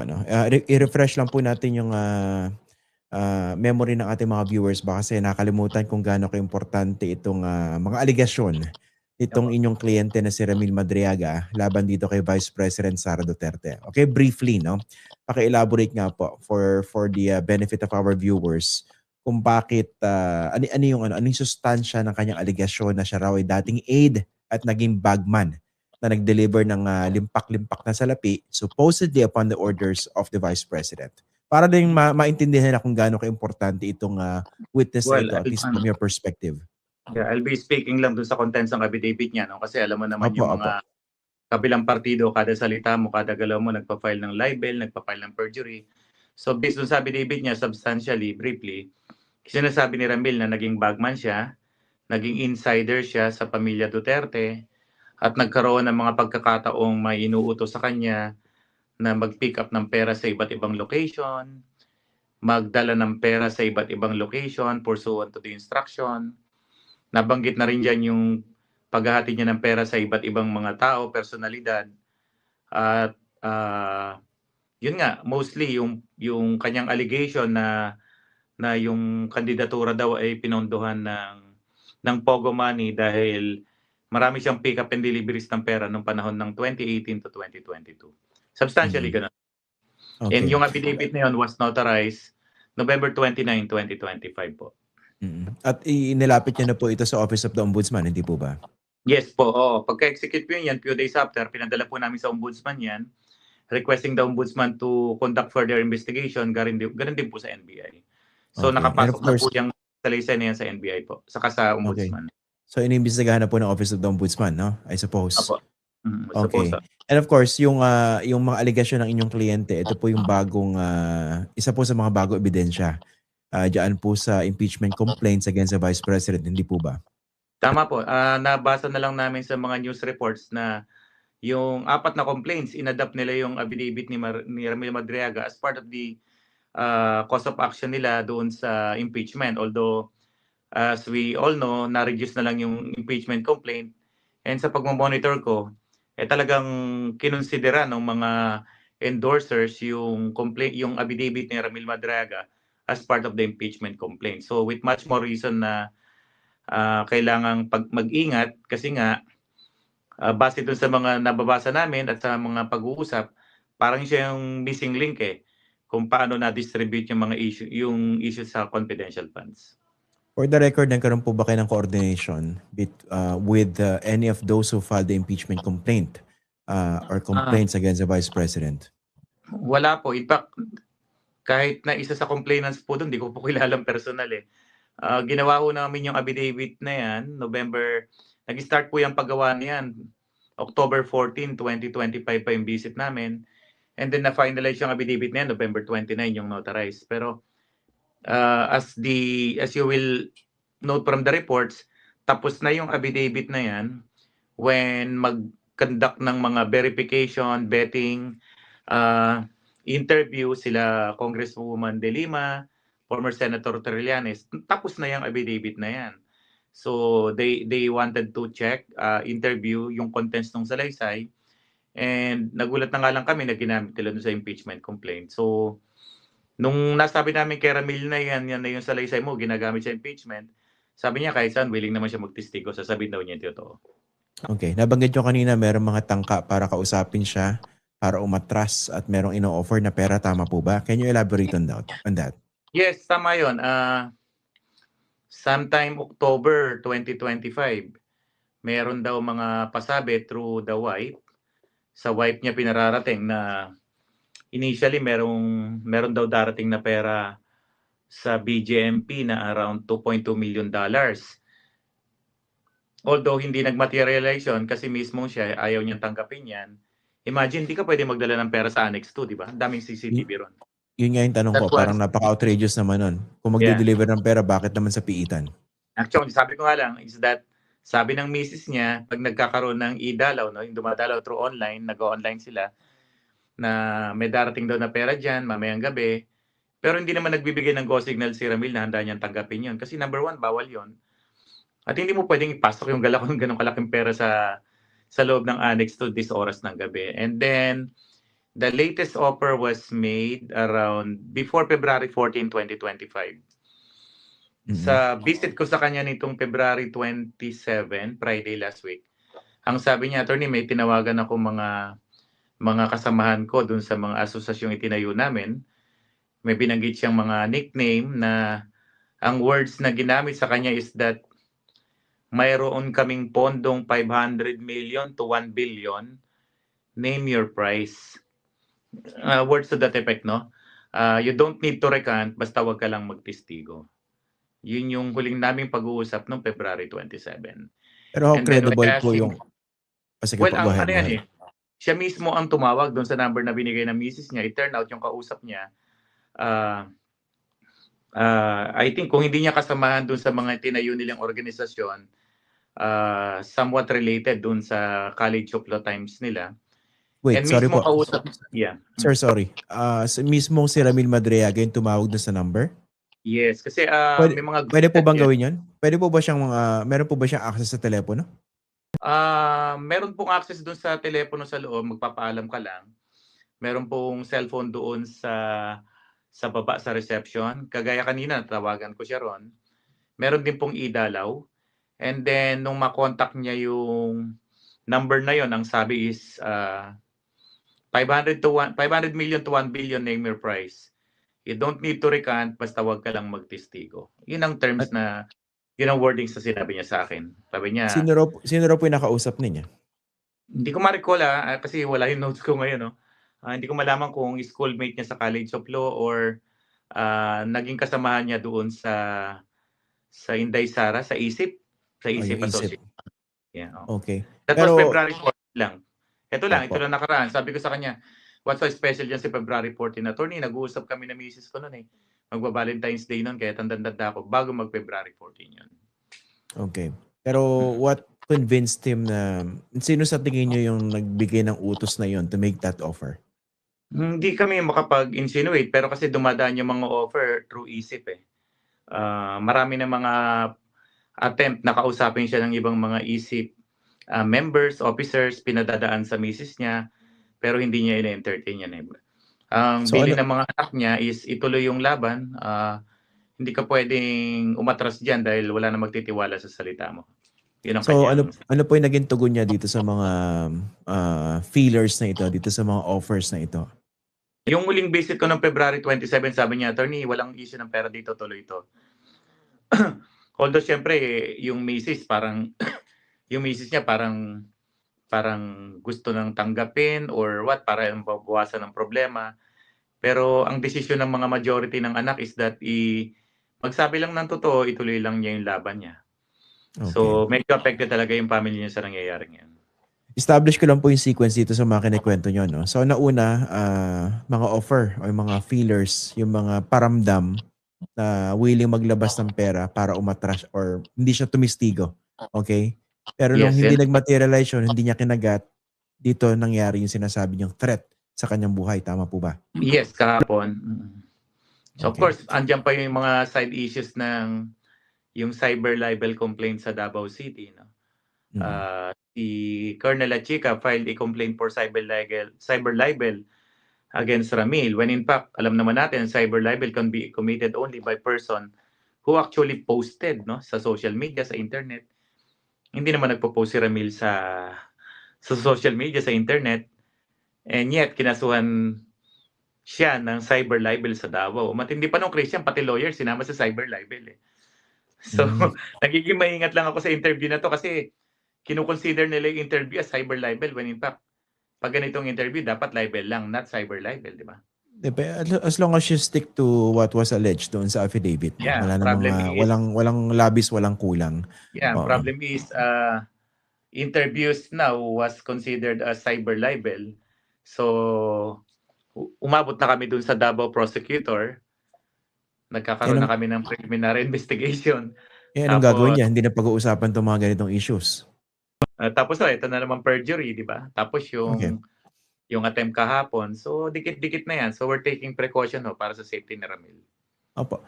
ano, i-refresh lang po natin yung memory ng ating mga viewers ba kasi nakalimutan kung gaano kaimportante itong mga aligasyon nitong Opo. inyong kliyente na si Ramil Madriaga laban dito kay Vice President Sara Duterte. Okay, briefly, no? Paki-elaborate nga po for the benefit of our viewers kung bakit ano yung sustansya ng kanyang aligasyon na siya raw ay dating aide at naging bagman na nag-deliver ng limpak-limpak na salapi supposedly upon the orders of the Vice President. Para din maintindihan na kung gaano ka-importante itong witness na Well, ito, at least from your perspective. yeah, I'll be speaking lang dun sa contents ng affidavit niya, no? Kasi alam mo naman Opo, yung opo. mga kabilang partido, kada salita mo, kada galaw mo, nagpa-file ng libel, nagpa-file ng perjury. So based dun sa affidavit niya, substantially, briefly, sinasabi ni Ramil na naging bagman siya, naging insider siya sa pamilya Duterte, at nagkaroon ng mga pagkakataong may inuutos sa kanya na mag-pick up ng pera sa iba't ibang location, magdala ng pera sa iba't ibang location pursuant to the instruction. Nabanggit na rin dyan yung paghahati niya ng pera sa iba't ibang mga tao, personalidad. At yun nga, mostly yung kanyang allegation na yung kandidatura daw ay pinondohan ng Pogo money dahil marami siyang pick up and deliveries ng pera nung panahon ng 2018 to 2022. Substantially ganun. And Okay. yung affidavit na yun was notarized November 29, 2025 po. At inilapit niyo na po ito sa Office of the Ombudsman, hindi po ba? Yes po, oo. Pagka-execute po yan, few days after, pinadala po namin sa ombudsman yan, requesting the ombudsman to conduct further investigation, ganun din po sa NBI. So Okay. And of nakapasok na po course, yung salaysay na yan sa NBI po, saka sa okay. ombudsman. So inimbestigahan na po ng Office of the Ombudsman, no? I suppose. Apo. Okay. Suppose. And of course, yung mga aligasyon ng inyong kliyente, ito po yung bagong isa po sa mga bagong ebidensya. Diyan po sa impeachment complaints against the Vice President, hindi po ba? Tama po. Nabasa na lang namin sa mga news reports na yung 4 na complaints, inadapt nila yung affidavit ni Ramil Madriaga as part of the cause of action nila doon sa impeachment. Although, as we all know, na-reduce na lang yung impeachment complaint. And sa pagmamonitor ko, talagang kinonsidera ng mga endorsers yung affidavit ni Ramil Madriaga as part of the impeachment complaint. So with much more reason na kailangang mag-ingat kasi nga base dun sa mga nababasa namin at sa mga pag-uusap, parang siya yung missing link kung paano na-distribute yung mga issue sa confidential funds. For the record, nagkaroon po ba kayo ng coordination with any of those who filed the impeachment complaint or complaints against the Vice President? Wala po. In fact, kahit na isa sa complainants po doon, di ko po kilalang personal ginawa ko namin yung affidavit na yan, nag-start po yung paggawa niyan, October 14, 2025 pa yung visit namin. And then na-finalize yung affidavit na yan, November 29 yung notarized. Pero as you will note from the reports, tapos na yung affidavit na yan when mag-conduct ng mga verification, vetting, interview sila Congresswoman De Lima, former Senator Trillanes, tapos na yung affidavit na yan. So they wanted to check, interview yung contents ng salaysay, and nagulat na nga lang kami na ginamit nila sa impeachment complaint. So nung nasabi namin kay Ramil na yan na yung salaysay mo ginagamit sa impeachment, sabi niya kahit saan willing naman siya magtestigo, sasabihin daw niya yung totoo. Okay. Nabanggit nyo kanina merong mga tangka para kausapin siya, para umatras at merong ino-offer na pera. Tama po ba? Can you elaborate on that? Yes, tama yun. Sometime October 2025, meron daw mga pasabi through the wife. Sa wife niya pinararating na initially meron daw darating na pera sa BJMP na around $2.2 million. Although hindi nag-materialize yun kasi mismo siya ayaw niyang tanggapin yan. Imagine, di ka pwede magdala ng pera sa Annex 2, di ba? Ang daming CCTV ron. Yun nga yung tanong ko. That was, Parang napaka-outrageous naman nun. Kung yeah. magde-deliver ng pera, bakit naman sa piitan? Actually, sabi ko nga lang is that sabi ng misis niya, pag nagkakaroon ng e-dalaw, no, yung dumadalaw through online, nag-online sila, na may darating daw na pera dyan, mamayang gabi, pero hindi naman nagbibigay ng go signal si Ramil na handa niyang tanggapin yun. Kasi number one, bawal yon. At hindi mo pwedeng ipasok yung ganong kalaking pera sa loob ng Annex to this oras ng gabi. And then, The latest offer was made around before February 14, 2025. Sa visit ko sa kanya nitong February 27, Friday last week, ang sabi niya, attorney, may tinawagan ako mga kasamahan ko dun sa mga asosasyong itinayo namin. May binanggit siyang mga nickname na ang words na ginamit sa kanya is that mayroon kaming pondong 500 million to 1 billion. Name your price. Words to that effect, no? You don't need to recant, basta wag ka lang magtestigo. Yun yung huling naming pag-uusap noong February 27. Pero how And then when credible I asked po him, yung... Sige well, po, go ahead. siya mismo ang tumawag doon sa number na binigay ng misis niya. It turned out yung kausap niya, I think kung hindi niya kasamahan doon sa mga tinayo nilang organisasyon, somewhat related doon sa College of Law Times nila. Wait, And sorry mismo po. kausap, yeah. Sir, sorry. Mismong si Ramil Madriaga yung tumawag doon sa number? Yes, kasi may mga Pwede po bang gawin yun? Pwede po ba siyang meron po ba siyang access sa telepono? Meron pong access doon sa telepono sa loob, magpapaalam ka lang. Meron pong cellphone doon sa baba sa reception. Kagaya kanina, tawagan ko siya ron. Meron din pong idalaw. And then, nung makontak niya yung number na yon, ang sabi is 500 million to 1 billion, name your price. You don't need to recant, basta wag ka lang magtestigo. Yun ang terms yun ang wordings na sinabi niya sa akin. Sabi niya, Sino raw po yung nakausap niya? hindi ko ma-recall kasi wala yung notes ko ngayon. No? Hindi ko malaman kung schoolmate niya sa College of Law or naging kasamahan niya doon sa Inday Sara, sa ISIP. Sa ISIP Association. Yeah, Okay. That was February 14 lang. Ito lang nakaraan. Sabi ko sa kanya, what's so special dyan si February 14? Attorney, nag-uusap kami na misis ko noon eh. Magba-Valentine's Day noon, kaya tandang-tanda ako bago mag-February 14 yun. Okay. Pero what convinced him na, sino sa tingin niyo yung nagbigay ng utos na yon to make that offer? Hindi kami makapag-insinuate, pero kasi dumadaan yung mga offer through ISIP eh. Marami na mga attempt na kausapin siya ng ibang mga ISIP members, officers, pinadadaan sa misis niya, pero hindi niya ina-entertain yan eh. Ang bilin ng mga anak niya is ituloy yung laban. Hindi ka pwedeng umatras dyan dahil wala na magtitiwala sa salita mo. Yun ang so kanyang... ano po yung naging tugon niya dito sa mga feelers na ito, dito sa mga offers na ito? Yung muling visit ko ng February 27, sabi niya, attorney, walang issue ng pera dito, tuloy ito. Although syempre, yung misis parang yung misis niya parang gusto nang tanggapin or what, para mabawasan ng problema. Pero ang desisyon ng mga majority ng anak is that magsabi lang ng totoo, ituloy lang niya yung laban niya. Okay. So medyo affected talaga yung family niya sa nangyayaring yan. Establish ko lang po yung sequence dito sa mga kinikwento nyo. No? So nauna, mga offer o yung mga feelers, yung mga paramdam na willing maglabas ng pera para umatras or hindi siya tumistigo. Okay? Pero nung hindi nag-materialize yun, hindi niya kinagat, dito nangyari yung sinasabi niyong threat sa kanyang buhay. Tama po ba? Yes, kahapon. So of course, andyan pa yung mga side issues ng yung cyber libel complaint sa Davao City. No? Si Colonel Achica filed a complaint for cyber libel against Ramil, when in fact, alam naman natin, cyber libel can be committed only by person who actually posted sa social media, sa internet. Hindi naman nagpo-post si Ramil sa social media, sa internet, and yet kinasuhan siya ng cyber libel sa Davao. Matindi pa nung Christian, pati lawyer sinama sa cyber libel eh. So, nagiging maingat lang ako sa interview na to kasi kinukonsider nila yung interview as cyber libel when in fact, pag ganitong interview, dapat libel lang, not cyber libel, di ba? As long as you stick to what was alleged doon sa affidavit. Yeah, Wala namang walang labis, walang kulang. Yeah, problem is interviews now was considered as cyber libel. So umabot na kami dun sa Davao prosecutor. Nagkakaroon na kami ng preliminary investigation. Anong gagawin niya? Hindi na pag-uusapan itong mga ganitong issues. Tapos ito na naman perjury, di ba? Tapos yung attempt kahapon. So dikit-dikit na yan. So we're taking precaution para sa safety ni Ramil. Opo.